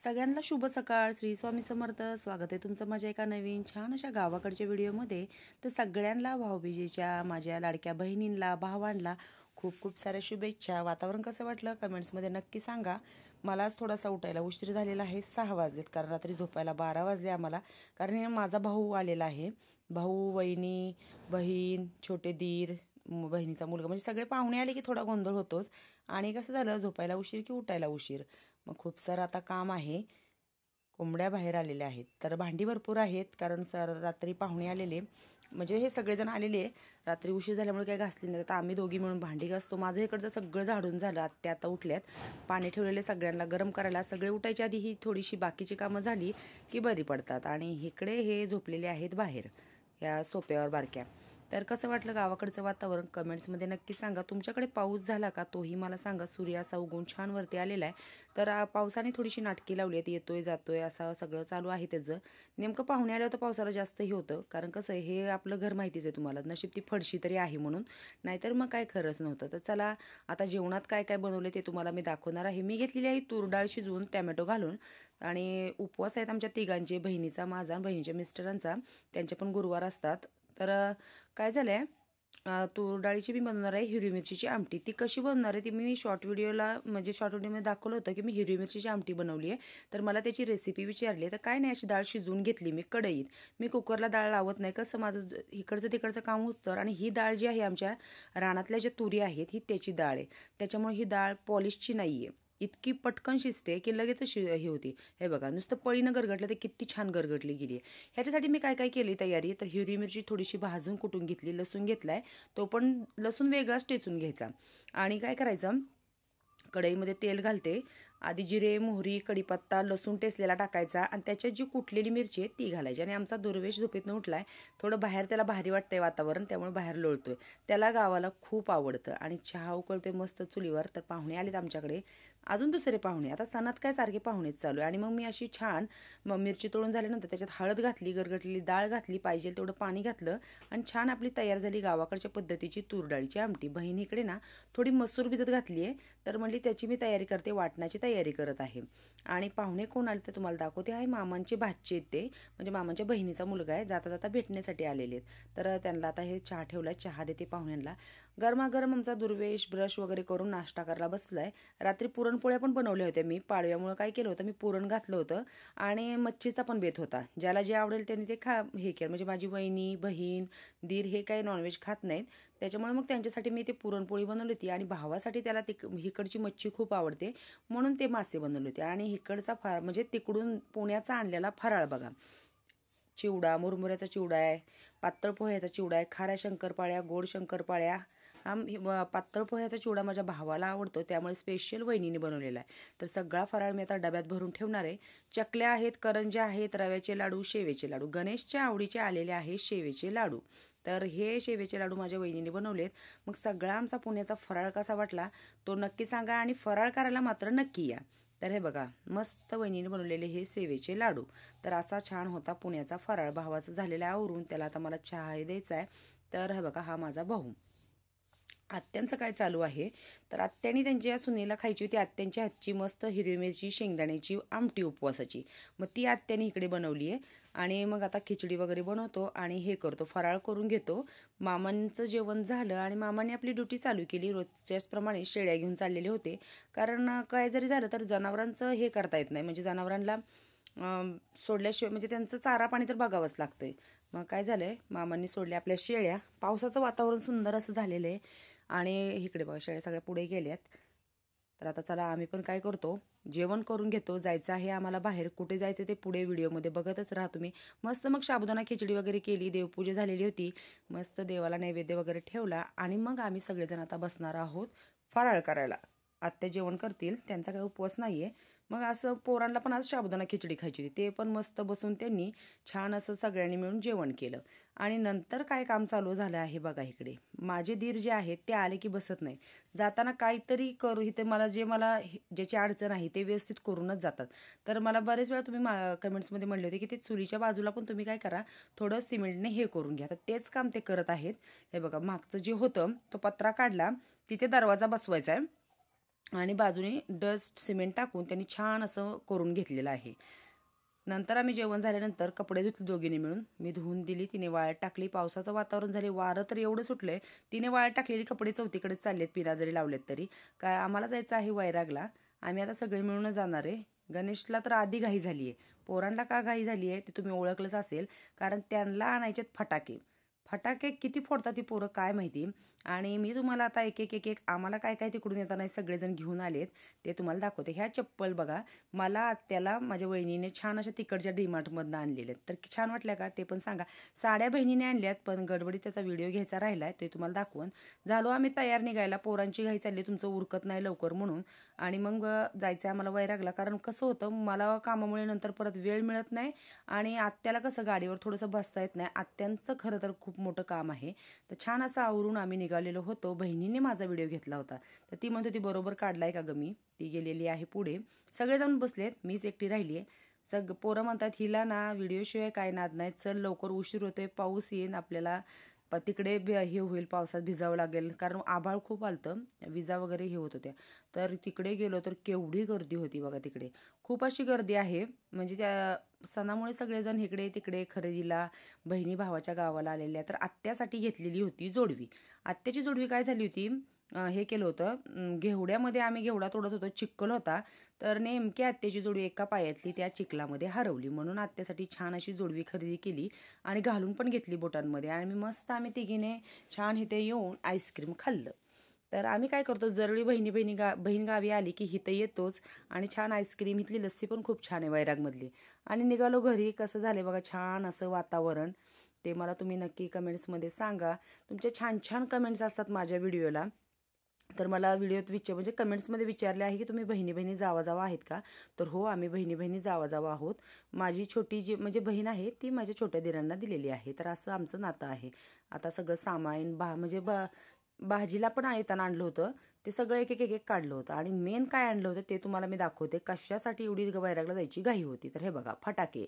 सगळ्यांना शुभ सकाळ. श्री स्वामी समर्थ. स्वागत आहे तुमचं माझ्या एका नवीन छान अशा गावाकडच्या व्हिडिओमध्ये. तर सगळ्यांना भाऊबीजेच्या माझ्या लाडक्या बहिणींना भावांना खूप खूप साऱ्या शुभेच्छा. वातावरण कसं वाटलं कमेंट्समध्ये नक्की सांगा. मला आज थोडासा उठायला उशीर झालेला आहे. 6 वाजलेत कारण रात्री झोपायला 12 वाजले आम्हाला. कारण माझा भाऊ आलेला आहे. भाऊ, वहिनी, बहीण, छोटे दीर, बहिणीचा मुलगा, म्हणजे सगळे पाहुणे आले की थोडा गोंधळ होतोच. आणि कसं झालं, झोपायला उशीर की उठायला उशीर. मग खूप सारं आता काम आहे. कोंबड्या बाहेर आलेल्या आहेत, तर भांडी भरपूर आहेत कारण रात्री पाहुणे आलेले, म्हणजे हे सगळेजण आलेले. रात्री उशीर झाल्यामुळे काही घासली नाही. आता आम्ही दोघी मिळून भांडी घासतो. माझं इकडचं सगळं झाडून झालं. आत्या आता उठल्यात. पाणी ठेवलेले सगळ्यांना गरम करायला. सगळे उठायच्या आधी ही थोडीशी बाकीची कामं झाली की बरी पडतात. आणि इकडे हे झोपलेले आहेत बाहेर या सोप्यावर बारक्या. तर कसं वाटलं गावाकडचं वातावरण कमेंट्समध्ये नक्की सांगा. तुमच्याकडे पाऊस झाला का तोही मला सांगा. सूर्य असा उगवून छान वरती आलेला आहे. तर पावसाने थोडीशी नाटकी लावली आहेत. येतोय जातोय असं सगळं चालू आहे त्याचं. नेमकं पाहुणे आल्यावर तर पावसाला जास्तही होतं, कारण कसं आहे, हे आपलं घर माहितीच आहे तुम्हाला. नशीब ती फडशी तरी आहे म्हणून, नाहीतर मग काय खरंच नव्हतं. तर चला आता जेवणात काय काय बनवले ते तुम्हाला मी दाखवणार आहे. मी घेतलेली आहे तूर डाळ शिजवून टॅमॅटो घालून. आणि उपवास आहेत आमच्या तिघांचे, बहिणीचा, माझा, बहिणीच्या मिस्टरांचा. त्यांचे पण गुरुवार असतात. तर काय झालं आहे, तूर डाळीची मी बनवणार आहे हिरवी मिरचीची आमटी. ती कशी बनवणार आहे ती मी शॉर्ट व्हिडिओमध्ये दाखवलं होतं की मी हिरवी मिरचीची आमटी बनवली आहे. तर मला त्याची रेसिपी विचारली. तर काय नाही, अशी डाळ शिजवून घेतली मी कढईत. मी कुकरला डाळ लावत नाही, कसं माझं इकडचं तिकडचं काम होतं. आणि ही डाळ जी आहे आमच्या रानातल्या ज्या तुरी आहेत ही त्याची डाळ आहे. त्याच्यामुळे ही डाळ पॉलिशची नाही आहे. इतकी पटकन शिजते की लगेच ही होती. हे बघा, नुसतं पळीनं गरगटलं ते किती छान गरगटली गेली आहे. ह्याच्यासाठी मी काय काय केली तयारी, तर हिरवी मिरची थोडीशी भाजून कुटून घेतली. लसूण घेतलाय, तो पण लसूण वेगळाच टेचून घ्यायचा. आणि काय करायचं, कढईमध्ये तेल घालते. आधी जिरे, मोहरी, कढीपत्ता, लसूण टेचलेला टाकायचा आणि त्याच्यात जी कुटलेली मिरची आहे ती घालायची. आणि आमचा दुर्वेश झोपेतनं उठलाय. थोडं बाहेर त्याला भारी वाटतंय वातावरण, त्यामुळे बाहेर लोळतोय. त्याला गावाला खूप आवडतं. आणि चहा उकळतोय मस्त चुलीवर. तर पाहुणे आलेत आमच्याकडे, अजून दुसरे पाहुणे. आता सणात काय सारखे पाहुणेच चालू आहे. आणि मग मी अशी छान मिरची तोडून झाल्यानंतर त्याच्यात हळद घातली, गरगटलेली डाळ घातली, पाहिजे तेवढं पाणी घातलं आणि छान आपली तयार झाली गावाकडच्या पद्धतीची तूर डाळीची आमटी. बहिणीकडे ना थोडी मसूर भिजत घातली आहे, तर म्हणली त्याची मी तयारी करते, वाटण्याची तयारी करत आहे. आणि पाहुणे कोण आले तर तुम्हाला दाखवते. आहे मामांचे भाचे आहेत ते, म्हणजे मामांच्या बहिणीचा मुलगा आहे. जाता जाता भेटण्यासाठी आलेले आहेत. तर त्यांना आता हे चहा ठेवलाय, चहा देते पाहुण्यांना. गरमागरम आमचा दुर्वेश ब्रश वगैरे करून नाश्ता करायला बसलाय. रात्री पुरणपोळ्या पण बनवल्या होत्या मी. पाडव्यामुळे काय केलं होतं, मी पुरण घातलं होतं आणि मच्छीचा पण बेत होता. ज्याला जे आवडेल त्यांनी ते हे केलं. म्हणजे माझी वहिनी, बहीण, दीर हे काही नॉनव्हेज खात नाहीत, त्याच्यामुळे मग त्यांच्यासाठी मी ते पुरणपोळी बनवली होती. आणि भावासाठी त्याला हिकडची मच्छी खूप आवडते म्हणून ते मासे बनवले होते. आणि हिकडचा म्हणजे तिकडून पुण्याचा आणलेला फराळ बघा. चिवडा, मुरमुऱ्याचा चिवडा आहे, पातळ पोह्याचा चिवडा आहे, खाऱ्या शंकरपाळ्या, गोड शंकरपाळ्या. पातळ पोह्याचा चिवडा माझ्या भावाला आवडतो, त्यामुळे स्पेशल वहिनीने बनवलेला आहे. तर सगळा फराळ मी आता डब्यात भरून ठेवणार आहे. चकल्या आहेत, करंज्या आहेत, रव्याचे लाडू, शेवेचे लाडू. गणेशच्या आवडीचे आलेले आहेत शेवेचे लाडू. तर हे शेवेचे लाडू माझ्या वहिनीने बनवलेत. मग सगळा आमचा पुण्याचा फराळ कसा वाटला तो नक्की सांगा आणि फराळ करायला मात्र नक्की या. तर हे बघा, मस्त वहिनीने बनवलेले हे सेवेचे लाडू. तर असा छान होता पुण्याचा फराळ. भावाचा झालेला आवरून त्याला आता मला चहा द्यायचा आहे. तर हे बघा, हा माझा भाऊ. आत्यांचं काय चालू आहे, तर आत्यांनी त्यांच्या सुनेला खायची होती आत्यांच्या हातची मस्त हिरवी मिरची शेंगदाण्याची आमटी उपवासाची. मग ती आत्यांनी इकडे बनवली आहे. आणि मग आता खिचडी वगैरे बनवतो आणि हे करतो, फराळ करून घेतो. मामांचं जेवण झालं आणि मामाने आपली ड्युटी चालू केली. रोजच्याचप्रमाणे शेळ्या घेऊन चाललेले होते, कारण काय जरी झालं तर जनावरांचं हे करता येत नाही. म्हणजे जनावरांना सोडल्याशिवाय, म्हणजे त्यांचं चारा पाणी तर बघावंच लागतंय. मग काय झालंय, मामांनी सोडल्या आपल्या शेळ्या. पावसाचं वातावरण सुंदर असं झालेलं आहे. आणि इकडे बघा, शेळ्या सगळ्या पुढे गेल्यात. तर आता चला आम्ही पण काय करतो, जेवण करून घेतो. जायचं आहे आम्हाला बाहेर. कुठे जायचं ते पुढे व्हिडिओमध्ये बघतच राहा तुम्ही. मस्त मग साबुदाणा खिचडी वगैरे केली, देवपूजा झालेली होती, मस्त देवाला नैवेद्य वगैरे ठेवला. आणि मग आम्ही सगळेजण आता बसणार आहोत फराळ करायला. आत्या जेवण करतील, त्यांचा काही उपवास नाहीये. मग असं पोरांना पण आज साबुदाणा खिचडी खायची होती, ते पण मस्त बसून त्यांनी छान असं सगळ्यांनी मिळून जेवण केलं. आणि नंतर काय काम चालू झालं आहे बघा. इकडे माझे दीर जे आहेत ते आले की बसत नाही. जाताना काहीतरी करू, इथे मला ज्याची अडचण आहे ते व्यवस्थित करूनच जातात. तर मला बरेच वेळा तुम्ही कमेंट्समध्ये म्हणले होते की ते चुलीच्या बाजूला पण तुम्ही काय करा, थोडं सिमेंटने हे करून घ्या. तर तेच काम ते करत आहेत. हे बघा, मागचं जे होतं तो पत्रा काढला, तिथे दरवाजा बसवायचा आहे. आणि बाजूने डस्ट सिमेंट टाकून त्यांनी छान असं करून घेतलेलं आहे. नंतर आम्ही जेवण झाल्यानंतर कपडे धुतले दोघींनी मिळून. मी धुवून दिली, तिने वाळत टाकली. पावसाचं वातावरण झाले, वारं तर एवढं सुटलंय. तिने वाळत टाकलेली कपडे चौथीकडे चाललेत, पिना जरी लावलेत तरी. काय आम्हाला जायचं आहे वैरागला. आम्ही आता सगळे मिळून जाणार आहे. गणेशला तर आधी घाई झाली आहे. पोरांना का घाई झाली आहे ते तुम्ही ओळखलंच असेल, कारण त्यांना आणायचेत फटाके. फटाके किती फोडतात ती पोरं काय माहिती. आणि मी तुम्हाला आता एक एक एक एक आम्हाला काय काय तिकडून येताना सगळेजण घेऊन आलेत ते तुम्हाला दाखवते. ह्या चप्पल बघा, मला आत्याला माझ्या वहिनीने छान अशा तिकडच्या डीमार्टमधनं आणलेल्या आहेत. तर छान वाटल्या का ते पण सांगा. साड्या बहिणीने आणल्यात, पण गडबडीत त्याचा व्हिडिओ घ्यायचा राहिलाय, ते तुम्हाला दाखवून. झालो आम्ही तयार निघायला. पोरांची घाई चालली, तुमचं उरकत नाही लवकर म्हणून. आणि मग जायचं आम्हाला वैरागला. कारण कसं होतं, मला कामामुळे नंतर परत वेळ मिळत नाही आणि आत्याला कसं गाडीवर थोडंसं बसता येत नाही. आत्यांचं खरं तर खूप मोठं काम आहे. तर छान असं आवरून आम्ही निघालेलो होतो. बहिणीने माझा व्हिडिओ घेतला होता, तर ती म्हणत होती बरोबर काढलाय का ग मी. ती गेलेली आहे पुढे, सगळे जाऊन बसलेत, मीच एकटी राहिली आहे. पोरं म्हणतात हिला ना व्हिडिओशिवाय काय नाद नाही, चल लवकर उशीर होतोय, पाऊस येईन आपल्याला, तिकडे हे होईल, पावसात भिजावं लागेल. कारण आभाळ खूप आलतं, विजा वगैरे हे होत होत्या. तर तिकडे गेलो तर केवढी गर्दी होती बघा. तिकडे खूप अशी गर्दी आहे, म्हणजे त्या सणामुळे सगळेजण इकडे तिकडे खरेदीला बहिणी भावाच्या गावाला आलेल्या. तर आत्यासाठी घेतलेली होती जोडवी. आत्याची जोडवी काय झाली होती, हे केलं होतं घेवड्यामध्ये, आम्ही घेवडा तोडत होतो, चिखल होता. तर नेमकी आत्याची जोडवी एका पायातली त्या चिखलामध्ये हरवली. म्हणून आत्यासाठी छान अशी जोडवी खरेदी केली आणि घालून पण घेतली बोटांमध्ये. आणि मस्त आम्ही तिघीने छान इथे येऊन आईस्क्रीम खाल्लं. तर आम्ही काय करतो, जरळी बहीण गावी आली की इथं येतोच आणि छान आईस्क्रीम. इथली लस्सी पण खूप छान आहे वैरागमधली. आणि निघालो घरी. कसं झालं बघा, छान असं वातावरण. ते मला तुम्ही नक्की कमेंट्समध्ये सांगा. तुमच्या छान छान कमेंट्स असतात माझ्या व्हिडिओला. तर मला व्हिडिओत म्हणजे कमेंट्समध्ये विचारले आहे की तुम्ही बहिणी बहिणी जावा आहेत का. तर हो, आम्ही बहिणी बहिणी जावा आहोत. माझी छोटी जी म्हणजे बहीण आहे ती माझ्या छोट्या दिरांना दिलेली आहे. तर असं आमचं नातं आहे. आता सगळं सामान म्हणजे भाजीला पण येताना आणलं होतं, ते सगळं एक एक एक एक काढलं होतं. आणि मेन काय आणलं होतं ते तुम्हाला मी दाखवते, कशासाठी एवढी वैरागला जायची घाई होती. तर हे बघा, फटाके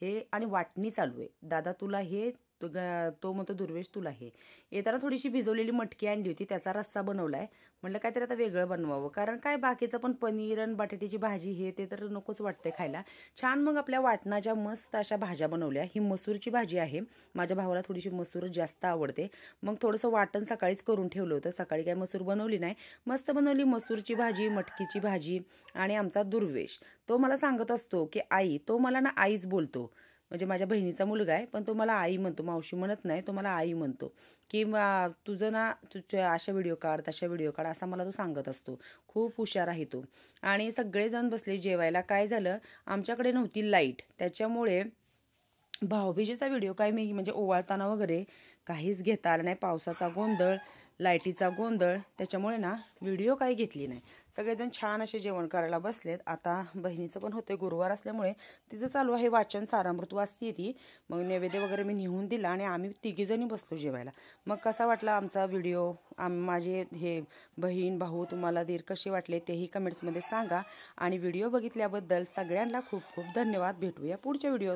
हे आणि वाटणी चालू आहे. दादा तुला हे, तो म्हणतो दुर्वेश तुला हे. येताना थोडीशी भिजवलेली मटकी आणली होती, त्याचा रस्सा बनवलाय. म्हटलं काहीतरी आता वेगळं बनवावं, कारण काय बाकीचं पण पनीर आणि बटाट्याची भाजी हे ते तर नकोच वाटते खायला. छान मग आपल्या वाटणाच्या मस्त अशा भाज्या बनवल्या. ही मसूरची भाजी आहे, माझ्या भावाला थोडीशी मसूर जास्त आवडते. मग थोडंसं वाटण सकाळीच करून ठेवलं होतं, सकाळी काय मसूर बनवली नाही. मस्त बनवली मसूरची भाजी, मटकीची भाजी. आणि आमचा दुर्वेश, तो मला सांगत असतो की आई, तो मला ना आईच बोलतो. म्हणजे माझ्या बहिणीचा मुलगा आहे, पण तो मला आई म्हणतो, मावशी म्हणत नाही, तो मला आई म्हणतो. की तुझं ना तुझ्या अशा व्हिडिओ काढ, तशा व्हिडिओ काढ, असा मला तो सांगत असतो. खूप हुशार आहे तो. आणि सगळेजण बसले जेवायला. काय झालं, आमच्याकडे नव्हती लाईट, त्याच्यामुळे भाऊबीजेचा व्हिडिओ काय मी म्हणजे ओवाळताना वगैरे काहीच घेता आलं नाही. पावसाचा गोंधळ, लाईटीचा गोंधळ, त्याच्यामुळे ना व्हिडिओ काही घेतली नाही. सगळेजण छान असे जेवण करायला बसलेत. आता बहिणीचं पण होते, गुरुवार असल्यामुळे तिचं चालू आहे वाचन, सारामृत वाचते ती. मग नैवेद्य वगैरे मी नेऊन दिला आणि आम्ही तिघीजणी बसलो जेवायला. मग कसा वाटला आमचा व्हिडिओ, माझे हे बहीण भाऊ तुम्हाला दीर कसे वाटले तेही कमेंट्समध्ये सांगा. आणि व्हिडिओ बघितल्याबद्दल सगळ्यांना खूप खूप धन्यवाद. भेटूया पुढच्या व्हिडिओ.